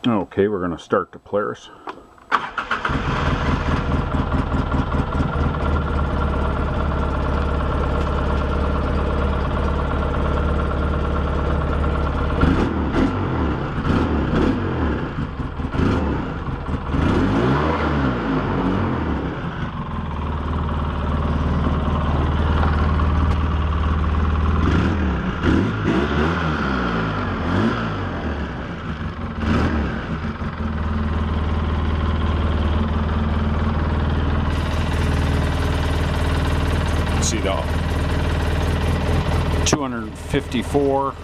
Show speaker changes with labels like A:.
A: Okay, we're going to start the Polaris. See the 254